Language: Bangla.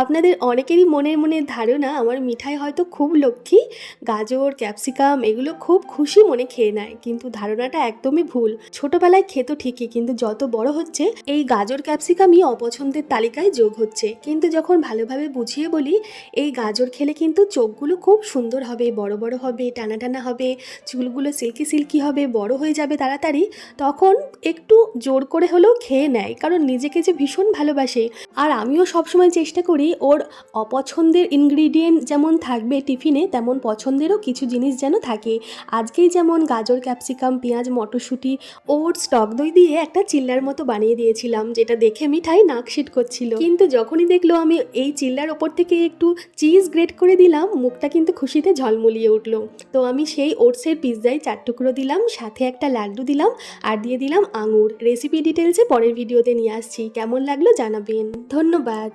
আপনাদের অনেকেরই মনের মনের ধারণা আমার মিঠাই হয়তো খুব লক্ষ্মী, গাজর ক্যাপসিকাম এগুলো খুব খুশি মনে খেয়ে নেয়, কিন্তু ধারণাটা একদমই ভুল। ছোটবেলায় খেত ঠিকই, কিন্তু যত বড় হচ্ছে এই গাজর ক্যাপসিকামই অপছন্দের তালিকায় যোগ হচ্ছে। কিন্তু যখন ভালোভাবে বুঝিয়ে বলি এই গাজর খেলে কিন্তু চোখগুলো খুব সুন্দর হবে, বড় বড় হবে, টানা টানা হবে, চুলগুলো সিল্কি সিল্কি হবে, বড় হয়ে যাবে তাড়াতাড়ি, তখন একটু জোর করে হলেও খেয়ে নেয়, কারণ নিজেকে যে ভীষণ ভালোবাসে। আর আমিও সবসময় চেষ্টা করি ওর অপছন্দের ইনগ্রিডিয়েন্ট যেমন থাকবে টিফিনে, তেমন পছন্দেরও কিছু জিনিস যেন থাকে। আজকেই যেমন গাজর ক্যাপসিকাম পেঁয়াজ মটরশুঁটি ওটস টক দই দিয়ে একটা চিল্লার মতো বানিয়ে দিয়েছিলাম, যেটা দেখে মিঠাই নাকশিট করছিল, কিন্তু যখনই দেখলো আমি এই চিল্লার ওপর থেকে একটু চিজ গ্রেট করে দিলাম, মুখটা কিন্তু খুশিতে ঝলমলিয়ে উঠলো। তো আমি সেই ওটসের পিৎজায় 4 টুকরো দিলাম, সাথে একটা লাড্ডু দিলাম, আর দিয়ে দিলাম আঙুর। রেসিপি ডিটেলসে পরের ভিডিওতে নিয়ে আসছি, কেমন লাগলো জানাবেন। ধন্যবাদ।